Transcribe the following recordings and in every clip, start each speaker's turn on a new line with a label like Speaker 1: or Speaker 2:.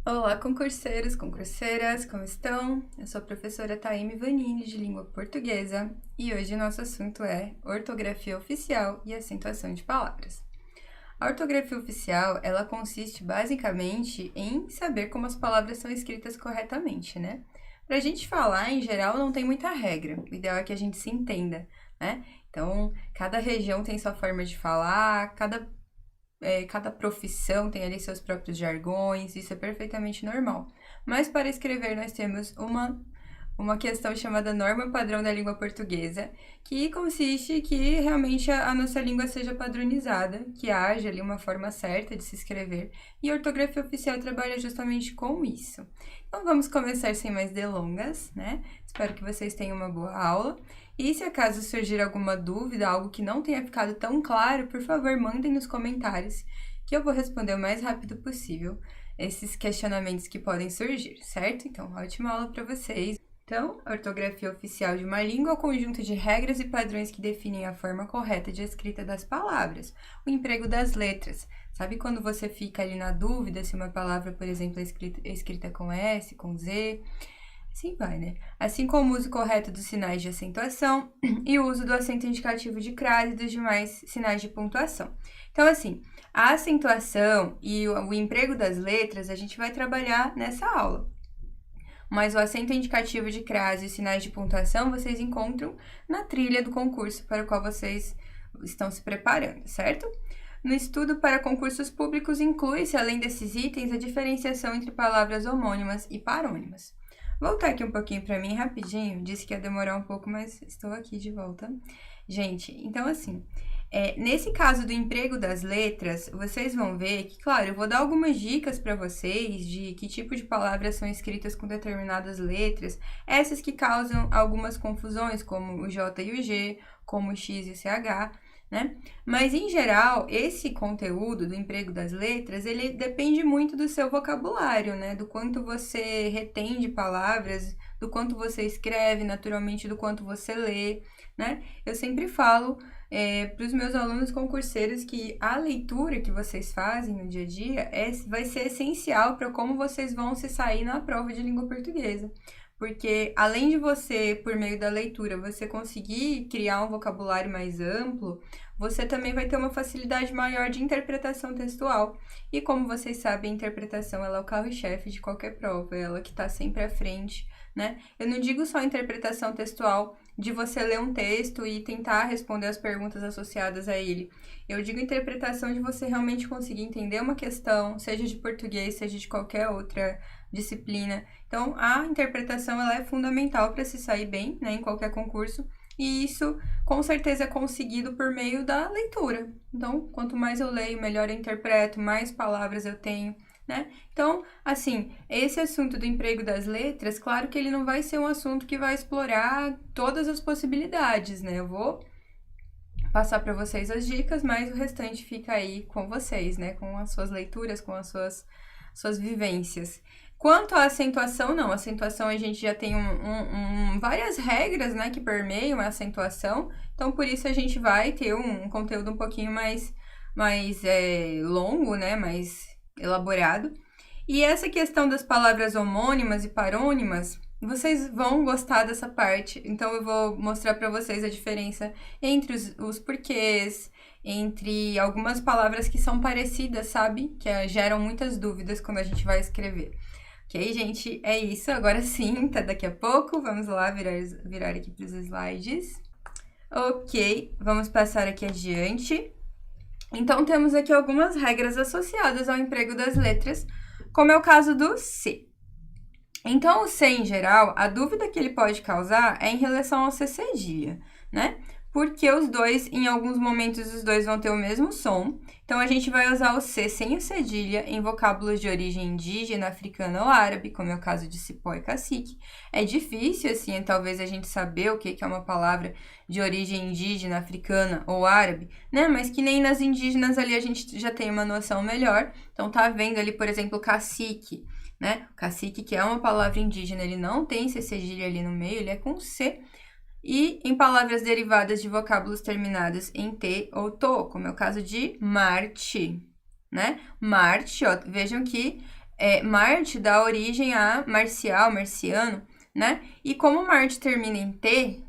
Speaker 1: Olá, concurseiros, concurseiras, como estão? Eu sou a professora Taime Vanini, de Língua Portuguesa, e hoje nosso assunto é ortografia oficial e acentuação de palavras. A ortografia oficial, ela consiste basicamente em saber como as palavras são escritas corretamente, né? Pra gente falar, em geral, não tem muita regra. O ideal é que a gente se entenda, né? Então, cada região tem sua forma de falar, cada profissão tem ali seus próprios jargões, isso é perfeitamente normal. Mas para escrever, nós temos uma questão chamada norma padrão da língua portuguesa, que consiste que realmente a nossa língua seja padronizada, que haja ali uma forma certa de se escrever, e a ortografia oficial trabalha justamente com isso. Então vamos começar sem mais delongas, né? Espero que vocês tenham uma boa aula. E se acaso surgir alguma dúvida, algo que não tenha ficado tão claro, por favor, mandem nos comentários, que eu vou responder o mais rápido possível esses questionamentos que podem surgir, certo? Então, ótima aula para vocês. Então, a ortografia oficial de uma língua é o conjunto de regras e padrões que definem a forma correta de escrita das palavras, o emprego das letras. Sabe quando você fica ali na dúvida se uma palavra, por exemplo, é escrita com S, com Z? Assim vai, né? Assim como o uso correto dos sinais de acentuação e o uso do acento indicativo de crase e dos demais sinais de pontuação. Então, assim, a acentuação e o emprego das letras a gente vai trabalhar nessa aula. Mas o acento indicativo de crase e sinais de pontuação vocês encontram na trilha do concurso para o qual vocês estão se preparando, certo? No estudo para concursos públicos inclui-se, além desses itens, a diferenciação entre palavras homônimas e parônimas. Voltar aqui um pouquinho para mim rapidinho, disse que ia demorar um pouco, mas estou aqui de volta. Gente, então assim, nesse caso do emprego das letras, vocês vão ver que, claro, eu vou dar algumas dicas para vocês de que tipo de palavras são escritas com determinadas letras, essas que causam algumas confusões, como o J e o G, como o X e o CH, né? Mas, em geral, esse conteúdo do emprego das letras, ele depende muito do seu vocabulário, né? Do quanto você retém de palavras, do quanto você escreve, naturalmente, do quanto você lê, né? Eu sempre falo para os meus alunos concurseiros que a leitura que vocês fazem no dia a dia vai ser essencial para como vocês vão se sair na prova de língua portuguesa. Porque além de você, por meio da leitura, você conseguir criar um vocabulário mais amplo, você também vai ter uma facilidade maior de interpretação textual. E como vocês sabem, a interpretação ela é o carro-chefe de qualquer prova, é ela que está sempre à frente, né? Eu não digo só interpretação textual de você ler um texto e tentar responder as perguntas associadas a ele. Eu digo interpretação de você realmente conseguir entender uma questão, seja de português, seja de qualquer outra disciplina. Então, a interpretação ela é fundamental para se sair bem, né, em qualquer concurso, e isso com certeza é conseguido por meio da leitura. Então, quanto mais eu leio, melhor eu interpreto, mais palavras eu tenho, né? Então, assim, esse assunto do emprego das letras, claro que ele não vai ser um assunto que vai explorar todas as possibilidades, né? Eu vou passar para vocês as dicas, mas o restante fica aí com vocês, né? Com as suas leituras, com as suas vivências. Quanto à acentuação, não. A acentuação a gente já tem várias regras, né, que permeiam a acentuação. Então, por isso a gente vai ter um conteúdo um pouquinho mais longo, né, mais elaborado. E essa questão das palavras homônimas e parônimas, vocês vão gostar dessa parte. Então, eu vou mostrar para vocês a diferença entre os porquês, entre algumas palavras que são parecidas, sabe? Que geram muitas dúvidas quando a gente vai escrever. Ok, gente? É isso. Agora sim, tá daqui a pouco. Vamos lá virar aqui para os slides. Ok, vamos passar aqui adiante. Então, temos aqui algumas regras associadas ao emprego das letras, como é o caso do C. Então, o C, em geral, a dúvida que ele pode causar é em relação ao C cedilha, né? Porque os dois, em alguns momentos, os dois vão ter o mesmo som. Então, a gente vai usar o C sem o cedilha em vocábulos de origem indígena, africana ou árabe, como é o caso de cipó e cacique. É difícil, assim, talvez a gente saber o que é uma palavra de origem indígena, africana ou árabe, né? Mas que nem nas indígenas ali a gente já tem uma noção melhor. Então, tá vendo ali, por exemplo, cacique, né? O cacique, que é uma palavra indígena, ele não tem C cedilha ali no meio, ele é com C. E em palavras derivadas de vocábulos terminados em T ou TO, como é o caso de Marte, né? Marte, ó, vejam que Marte dá origem a marcial, marciano, né? E como Marte termina em T,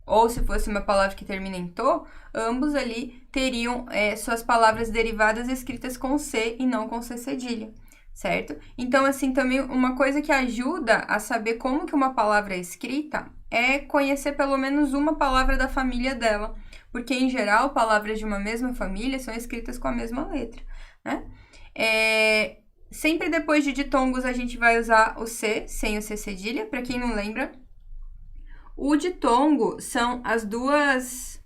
Speaker 1: ou se fosse uma palavra que termina em to, ambos ali teriam suas palavras derivadas escritas com C e não com C cedilha, certo? Então, assim, também uma coisa que ajuda a saber como que uma palavra é escrita é conhecer pelo menos uma palavra da família dela, porque, em geral, palavras de uma mesma família são escritas com a mesma letra, né? Sempre depois de ditongos a gente vai usar o C, sem o C cedilha, para quem não lembra. O ditongo são as duas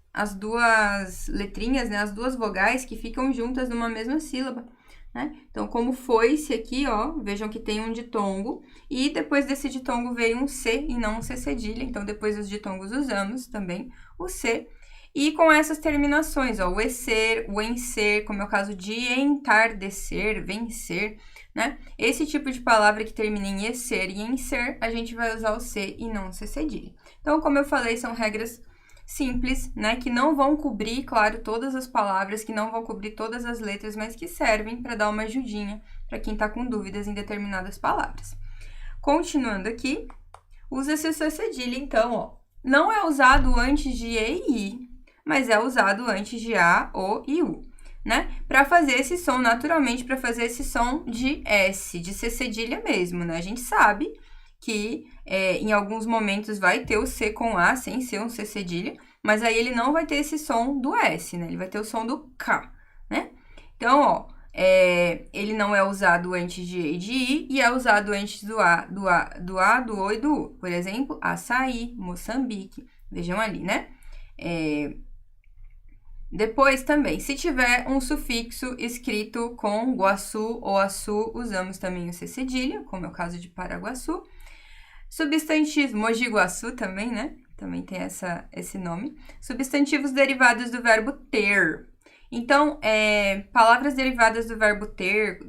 Speaker 1: letrinhas, né? As duas vogais que ficam juntas numa mesma sílaba, né? Então, como foi-se aqui, ó, vejam que tem um ditongo. E depois desse ditongo veio um C e não um C cedilha. Então, depois dos ditongos usamos também o C. E com essas terminações, ó, o ecer, o encer, como é o caso de entardecer, vencer, né? Esse tipo de palavra que termina em ecer e em ser, a gente vai usar o C e não o C cedilha. Então, como eu falei, são regras simples, né? Que não vão cobrir, claro, todas as palavras, que não vão cobrir todas as letras, mas que servem para dar uma ajudinha para quem está com dúvidas em determinadas palavras. Continuando aqui, usa-se o C cedilha, então, ó. Não é usado antes de E e I, mas é usado antes de A, O e U, né? Para fazer esse som, naturalmente, para fazer esse som de S, de C cedilha mesmo, né? A gente sabe que em alguns momentos vai ter o C com A, sem ser um C cedilha, mas aí ele não vai ter esse som do S, né? Ele vai ter o som do K, né? Então, ó, ele não é usado antes de E e de I, e é usado antes do A, do O e do U. Por exemplo, açaí, Moçambique, vejam ali, né? Depois também, se tiver um sufixo escrito com Guaçu ou Açu, usamos também o C cedilha, como é o caso de Paraguaçu. Substantivos, Mogi Guaçu também, né? Também tem esse nome. Substantivos derivados do verbo ter. Então, palavras derivadas do verbo ter,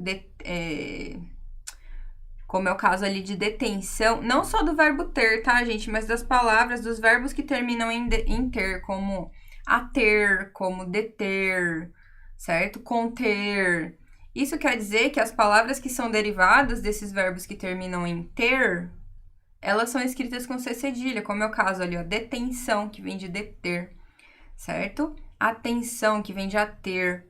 Speaker 1: como é o caso ali de detenção, não só do verbo ter, tá, gente? Mas das palavras, dos verbos que terminam em ter, como ater, como deter, certo? Conter. Isso quer dizer que as palavras que são derivadas desses verbos que terminam em ter, elas são escritas com C cedilha, como é o caso ali, ó, detenção, que vem de deter, certo? Atenção, que vem de ater.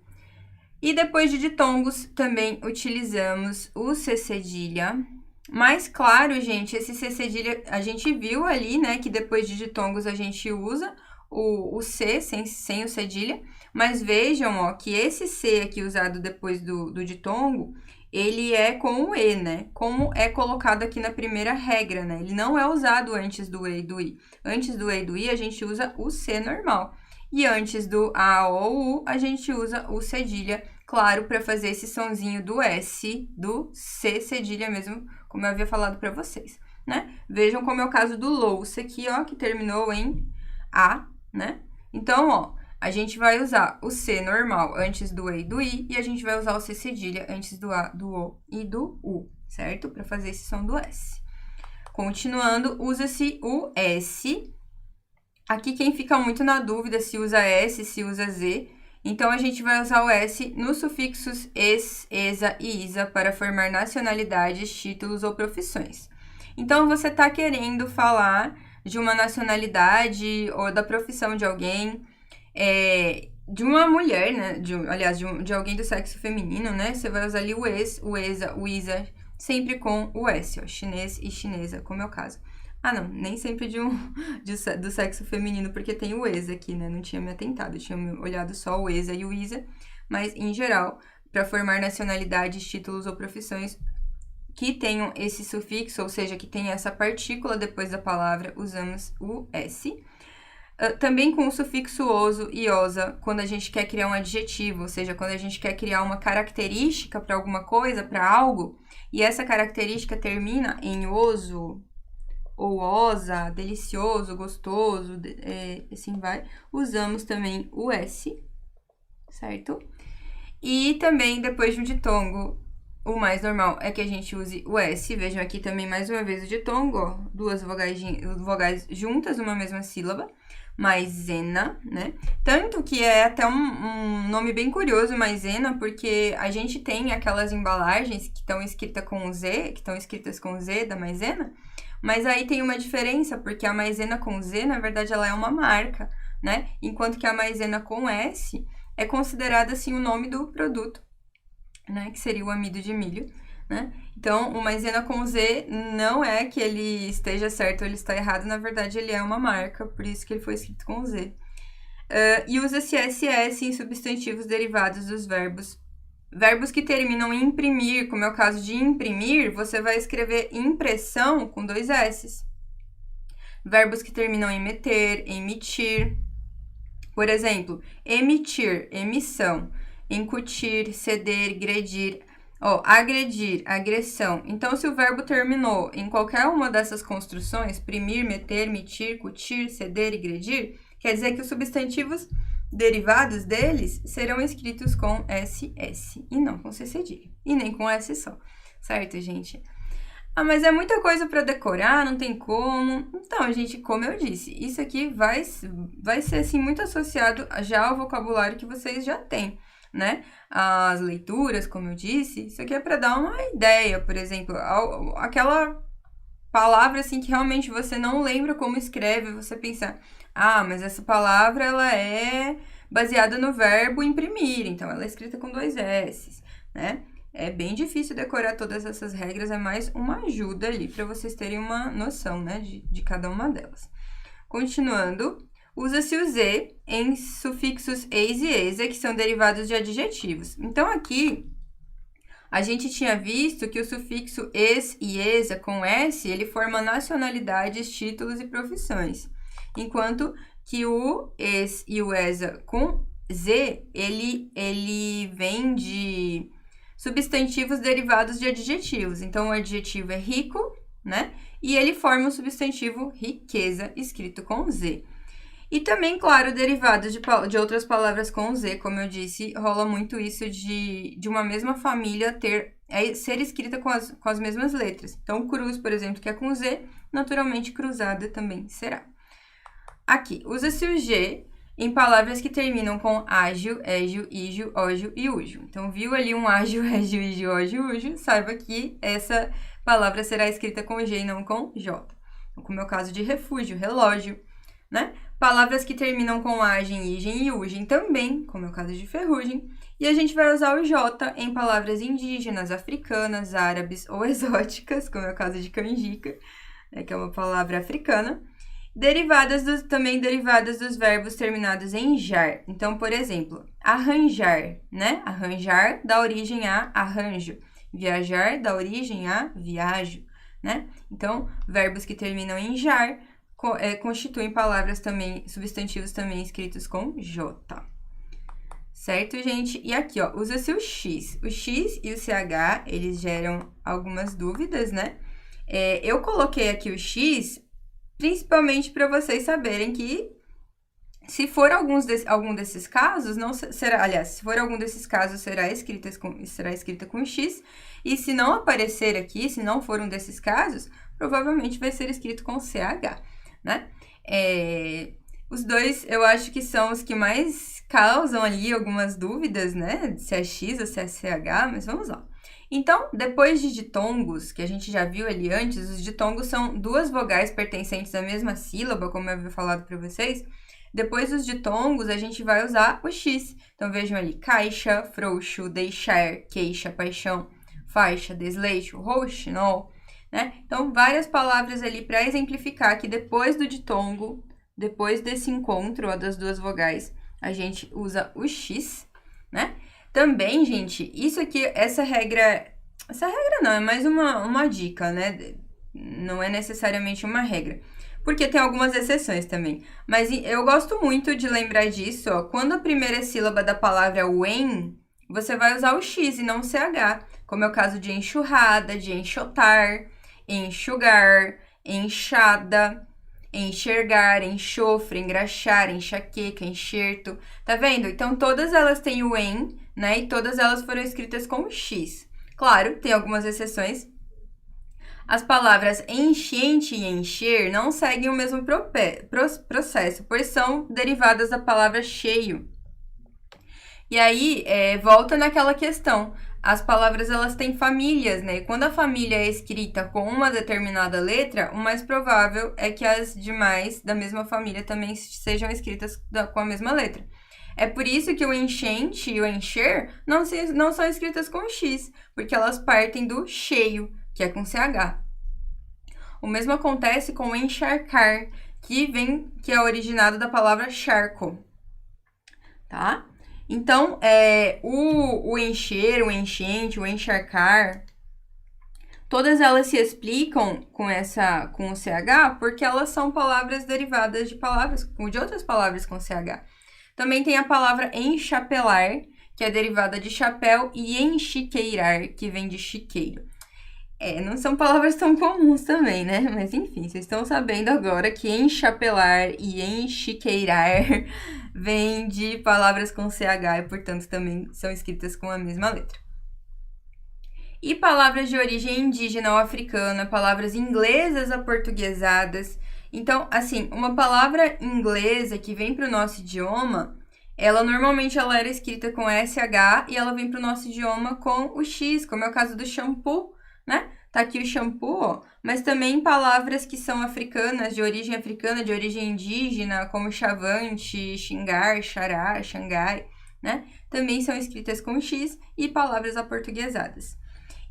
Speaker 1: E depois de ditongos, também utilizamos o C cedilha. Mas, claro, gente, esse C cedilha, a gente viu ali, né, que depois de ditongos a gente usa o C sem o cedilha, mas vejam, ó, que esse C aqui usado depois do ditongo, ele é com o E, né? Como é colocado aqui na primeira regra, né? Ele não é usado antes do E e do I. Antes do E e do I, a gente usa o C normal. E antes do A ou U, a gente usa o cedilha, claro, para fazer esse sonzinho do S, do C cedilha mesmo, como eu havia falado para vocês, né? Vejam como é o caso do louça aqui, ó, que terminou em A, né? Então, ó, a gente vai usar o C normal antes do E e do I, e a gente vai usar o C cedilha antes do A, do O e do U, certo? Para fazer esse som do S. Continuando, usa-se o S. Aqui quem fica muito na dúvida se usa S, se usa Z. Então, a gente vai usar o S nos sufixos es, esa e isa para formar nacionalidades, títulos ou profissões. Então, você está querendo falar de uma nacionalidade ou da profissão de alguém, de uma mulher, né? De alguém do sexo feminino, né? Você vai usar ali o es, o esa, o isa, sempre com o S, ó, chinês e chinesa, como é o caso. Ah, não, nem sempre do sexo feminino, porque tem o esa aqui, né? Não tinha me atentado, eu tinha olhado só o esa e o isa, mas em geral, para formar nacionalidades, títulos ou profissões que tenham esse sufixo, ou seja, que tenha essa partícula depois da palavra, usamos o S. Também com o sufixo oso e osa, quando a gente quer criar um adjetivo, ou seja, quando a gente quer criar uma característica para alguma coisa, para algo, e essa característica termina em oso, ou osa, delicioso, gostoso, assim vai, usamos também o S, certo? E também, depois de um ditongo, o mais normal é que a gente use o S. Vejam aqui também mais uma vez o ditongo, ó, duas vogais juntas numa mesma sílaba. Maisena, né? Tanto que é até um nome bem curioso, maisena, porque a gente tem aquelas embalagens que estão escritas com Z da maisena, mas aí tem uma diferença, porque a maisena com Z, na verdade, ela é uma marca, né? Enquanto que a maisena com S é considerada, assim, o nome do produto, né? Que seria o amido de milho, né? Então, o maisena com Z não é que ele esteja certo ou ele está errado, na verdade, ele é uma marca, por isso que ele foi escrito com Z. E usa-se SS em substantivos derivados dos verbos. Verbos que terminam em imprimir, como é o caso de imprimir, você vai escrever impressão com 2 S. Verbos que terminam em meter, emitir. Por exemplo, emitir, emissão. Incutir, ceder, gredir. Agredir, agressão. Então, se o verbo terminou em qualquer uma dessas construções, primir, meter, mitir, cutir, ceder e gredir, quer dizer que os substantivos derivados deles serão escritos com SS e não com C cedilha. E nem com S só, certo, gente? Mas é muita coisa para decorar, não tem como. Então, gente, como eu disse, isso aqui vai ser, assim, muito associado já ao vocabulário que vocês já têm, né? As leituras, como eu disse, isso aqui é para dar uma ideia, por exemplo, aquela palavra, assim, que realmente você não lembra como escreve, você pensar, mas essa palavra, ela é baseada no verbo imprimir, então ela é escrita com 2 S, né? É bem difícil decorar todas essas regras, é mais uma ajuda ali para vocês terem uma noção, né, de cada uma delas. Continuando, usa-se o Z em sufixos eis e esa, que são derivados de adjetivos. Então, aqui, a gente tinha visto que o sufixo es e esa com S, ele forma nacionalidades, títulos e profissões. Enquanto que o es e o esa com Z, ele vem de substantivos derivados de adjetivos. Então, o adjetivo é rico, né? E ele forma o substantivo riqueza, escrito com Z. E também, claro, derivados de outras palavras com Z, como eu disse, rola muito isso de uma mesma família ser escrita com as mesmas letras. Então, cruz, por exemplo, que é com Z, naturalmente cruzada também será. Aqui, usa-se o G em palavras que terminam com ágil, égio, ígio, ógio e úgio. Então, viu ali um ágil, égio, ígio, ógio, úgio, saiba que essa palavra será escrita com G e não com J. Então, como é o caso de refúgio, relógio, né? Palavras que terminam com agem, igem e ugem também, como é o caso de ferrugem. E a gente vai usar o J em palavras indígenas, africanas, árabes ou exóticas, como é o caso de canjica, né, que é uma palavra africana. Também derivadas dos verbos terminados em jar. Então, por exemplo, arranjar, né? Arranjar dá origem a arranjo. Viajar dá origem a viajo, né? Então, verbos que terminam em jar constituem palavras também, substantivos também escritos com J. Certo, gente? E aqui, ó, usa-se o X. O X e o CH, eles geram algumas dúvidas, né? Eu coloquei aqui o X principalmente para vocês saberem que se for algum desses casos, não será, aliás, se for algum desses casos, será escrita com X, e se não aparecer aqui, se não for um desses casos, provavelmente vai ser escrito com CH, né? Os dois, eu acho que são os que mais causam ali algumas dúvidas, né? Se é X ou se é CH, mas vamos lá. Então, depois de ditongos, que a gente já viu ali antes, os ditongos são duas vogais pertencentes à mesma sílaba, como eu havia falado para vocês. Depois dos ditongos, a gente vai usar o X. Então, vejam ali, caixa, frouxo, deixar, queixa, paixão, faixa, desleixo, rouxinol, né? Então, várias palavras ali para exemplificar que depois do ditongo, depois desse encontro ó, das duas vogais, a gente usa o X, né? Também, gente, essa regra não, é mais uma dica, né? Não é necessariamente uma regra, porque tem algumas exceções também. Mas eu gosto muito de lembrar disso, ó. Quando a primeira sílaba da palavra é o em, você vai usar o X e não o CH, como é o caso de enxurrada, de enxotar, enxugar, enxada, enxergar, enxofre, engraxar, enxaqueca, enxerto. Tá vendo? Então, todas elas têm o em, né? E todas elas foram escritas com X. Claro, tem algumas exceções. As palavras enchente e encher não seguem o mesmo processo, pois são derivadas da palavra cheio. E aí, volta naquela questão. As palavras, elas têm famílias, né? E quando a família é escrita com uma determinada letra, o mais provável é que as demais da mesma família também sejam escritas com a mesma letra. É por isso que o enchente e o encher não são escritas com X, porque elas partem do cheio, que é com CH. O mesmo acontece com o encharcar, que é originado da palavra charco, tá? Então, o encher, o enchente, o encharcar, todas elas se explicam com o CH porque elas são palavras derivadas de outras palavras com CH. Também tem a palavra enchapelar, que é derivada de chapéu, e enchiqueirar, que vem de chiqueiro. Não são palavras tão comuns também, né? Mas enfim, vocês estão sabendo agora que enchapelar e enchiqueirar vem de palavras com CH e, portanto, também são escritas com a mesma letra. E palavras de origem indígena ou africana, palavras inglesas aportuguesadas. Então, assim, uma palavra inglesa que vem para o nosso idioma, normalmente ela era escrita com SH e ela vem para o nosso idioma com o X, como é o caso do shampoo, né? Tá aqui o shampoo, ó. Mas também palavras que são africanas, de origem indígena, como chavante, xingar, xará, xangai, né? Também são escritas com X, e palavras aportuguesadas.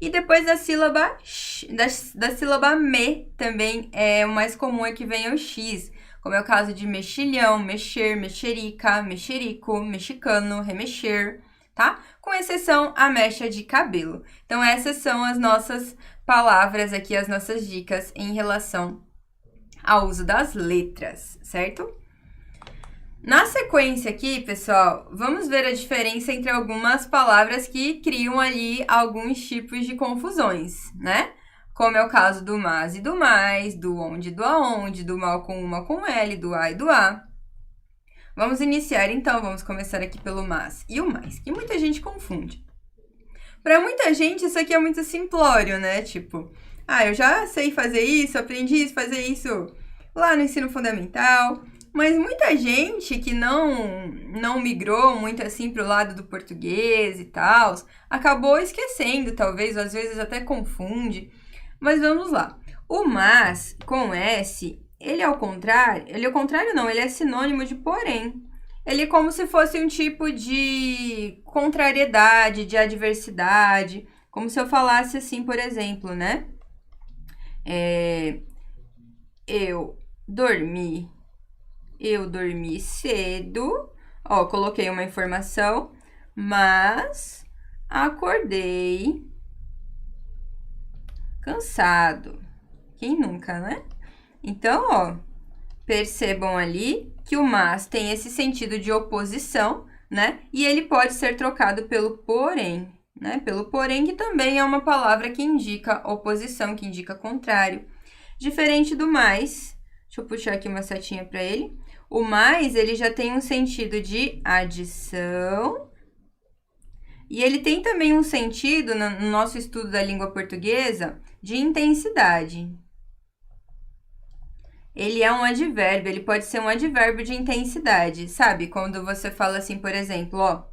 Speaker 1: E depois da sílaba me também, o mais comum é que venha o X, como é o caso de mexilhão, mexer, mexerica, mexerico, mexicano, remexer, tá? Com exceção a mecha de cabelo. Então, essas são as nossas palavras aqui, as nossas dicas em relação ao uso das letras, certo? Na sequência aqui, pessoal, vamos ver a diferença entre algumas palavras que criam ali alguns tipos de confusões, né? Como é o caso do mas e do mais, do onde e do aonde, do mal com uma com L, do a e do a. Vamos iniciar, então, vamos começar aqui pelo mas e o mais, que muita gente confunde. Para muita gente, isso aqui é muito simplório, né? Tipo, eu já sei fazer isso, aprendi a fazer isso lá no ensino fundamental. Mas muita gente que não migrou muito assim pro lado do português e tal, acabou esquecendo, talvez, ou às vezes até confunde. Mas vamos lá. O mas, com S, ele é sinônimo de porém. Ele é como se fosse um tipo de contrariedade, de adversidade. Como se eu falasse assim, por exemplo, né? Eu dormi cedo. Ó, coloquei uma informação, mas acordei cansado. Quem nunca, né? Então, ó, percebam ali que o mas tem esse sentido de oposição, né? E ele pode ser trocado pelo porém, né? Pelo porém, que também é uma palavra que indica oposição, que indica contrário. Diferente do mais, deixa eu puxar aqui uma setinha para ele. O mais, ele já tem um sentido de adição. E ele tem também um sentido, no nosso estudo da língua portuguesa, de intensidade. Ele é um advérbio, ele pode ser um advérbio de intensidade, sabe? Quando você fala assim, por exemplo, ó,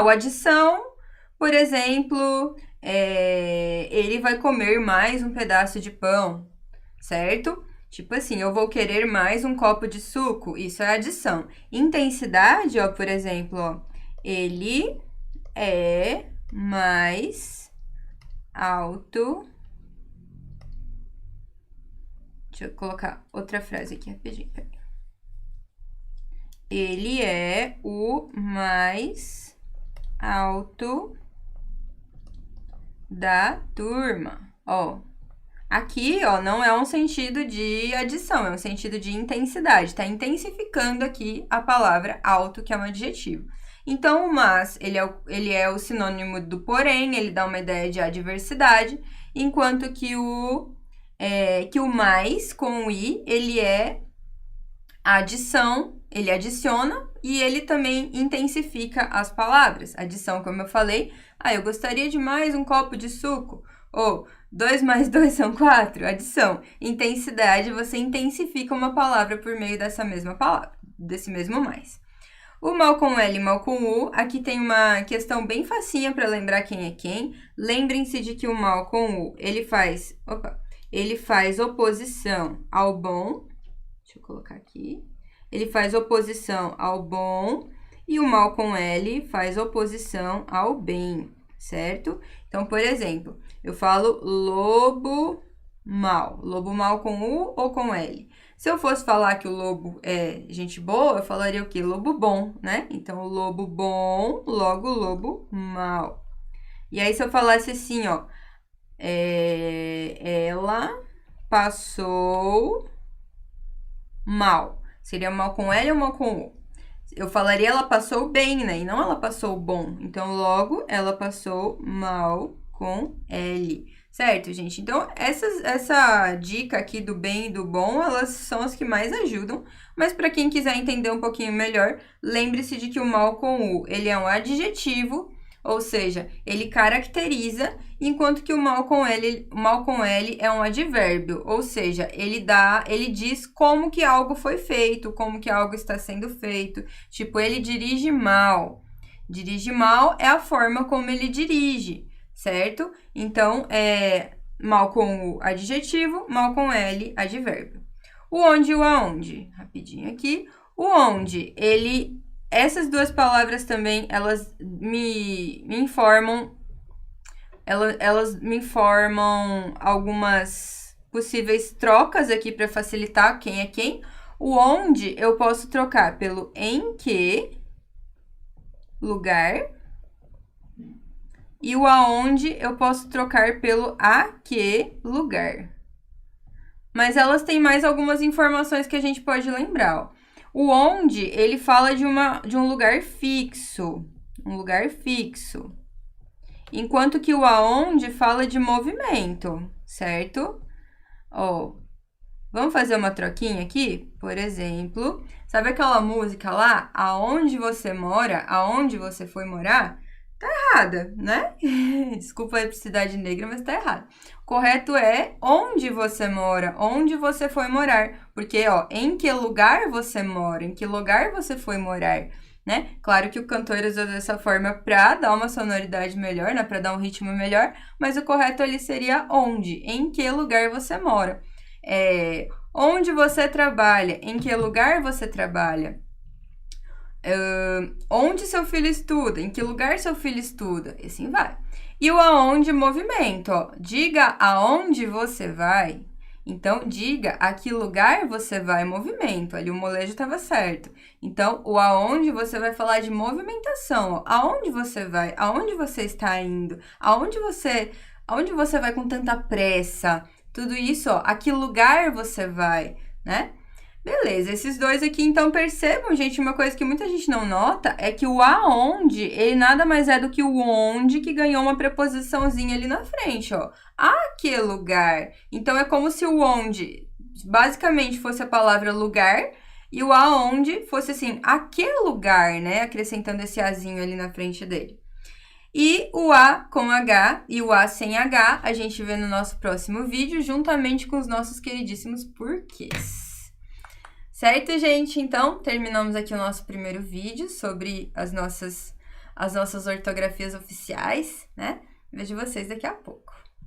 Speaker 1: o adição, por exemplo, ele vai comer mais um pedaço de pão, certo? Tipo assim, eu vou querer mais um copo de suco, isso é adição. Intensidade, ó, por exemplo, ó, ele é mais alto. Deixa eu colocar outra frase aqui rapidinho. Ele é o mais alto da turma. Ó, aqui, ó, não é um sentido de adição, é um sentido de intensidade. Tá intensificando aqui a palavra alto, que é um adjetivo. Então, o mas, ele é o sinônimo do porém, ele dá uma ideia de adversidade, enquanto que o mais, com o i, ele é a adição ele adiciona e ele também intensifica as palavras. Adição, como eu falei, eu gostaria de mais um copo de suco. Ou 2 mais 2 são 4. Adição. Intensidade, você intensifica uma palavra por meio dessa mesma palavra, desse mesmo mais. O mal com L e mal com U, aqui tem uma questão bem facinha para lembrar quem é quem. Lembrem-se de que o mal com U, ele faz oposição ao bom. Deixa eu colocar aqui. Ele faz oposição ao bom e o mal com L faz oposição ao bem, certo? Então, por exemplo, eu falo lobo mal com U ou com L? Se eu fosse falar que o lobo é gente boa, eu falaria o quê? Lobo bom, né? Então, lobo bom, logo lobo mal. E aí, se eu falasse assim, ó, ela passou mal. Seria mal com L ou mal com U? Eu falaria ela passou bem, né? E não ela passou bom. Então, logo, ela passou mal com L. Certo, gente? Então, essa dica aqui do bem e do bom, elas são as que mais ajudam. Mas, para quem quiser entender um pouquinho melhor, lembre-se de que o mal com U, ele é um adjetivo, ou seja, ele caracteriza, enquanto que o mal com L é um advérbio, ou seja, ele diz como que algo foi feito, como que algo está sendo feito. Tipo, ele dirige mal. Dirige mal é a forma como ele dirige, certo? Então, mal com o adjetivo, mal com L, advérbio. O onde e o aonde, rapidinho aqui. O onde, essas duas palavras também, elas me informam, elas me informam algumas possíveis trocas aqui para facilitar quem é quem. O onde eu posso trocar pelo em que lugar e o aonde eu posso trocar pelo a que lugar. Mas elas têm mais algumas informações que a gente pode lembrar, ó. O onde, ele fala de um lugar fixo, enquanto que o aonde fala de movimento, certo? Ó, vamos fazer uma troquinha aqui? Por exemplo, sabe aquela música lá, aonde você mora, aonde você foi morar? Tá errada, né? Desculpa a Cidade Negra, mas tá errado. Correto é onde você mora, onde você foi morar. Porque, ó, em que lugar você mora, em que lugar você foi morar, né? Claro que o cantor usou dessa forma pra dar uma sonoridade melhor, né? Pra dar um ritmo melhor, mas o correto ali seria onde, em que lugar você mora. Onde você trabalha, em que lugar você trabalha. Onde seu filho estuda, em que lugar seu filho estuda, e assim vai. E o aonde, movimento, ó. Diga aonde você vai. Então, diga a que lugar você vai, movimento. Ali o molejo estava certo. Então, o aonde você vai falar de movimentação, ó. Aonde você vai, aonde você está indo, aonde você vai com tanta pressa. Tudo isso, ó, a que lugar você vai, né? Beleza, esses dois aqui, então, percebam, gente, uma coisa que muita gente não nota é que o aonde, ele nada mais é do que o onde que ganhou uma preposiçãozinha ali na frente, ó. A que lugar? Então, é como se o onde, basicamente, fosse a palavra lugar e o aonde fosse, assim, a que lugar, né? Acrescentando esse azinho ali na frente dele. E o A com H e o A sem H, a gente vê no nosso próximo vídeo, juntamente com os nossos queridíssimos porquês. Certo, gente? Então, terminamos aqui o nosso primeiro vídeo sobre as nossas ortografias oficiais, né? Vejo vocês daqui a pouco.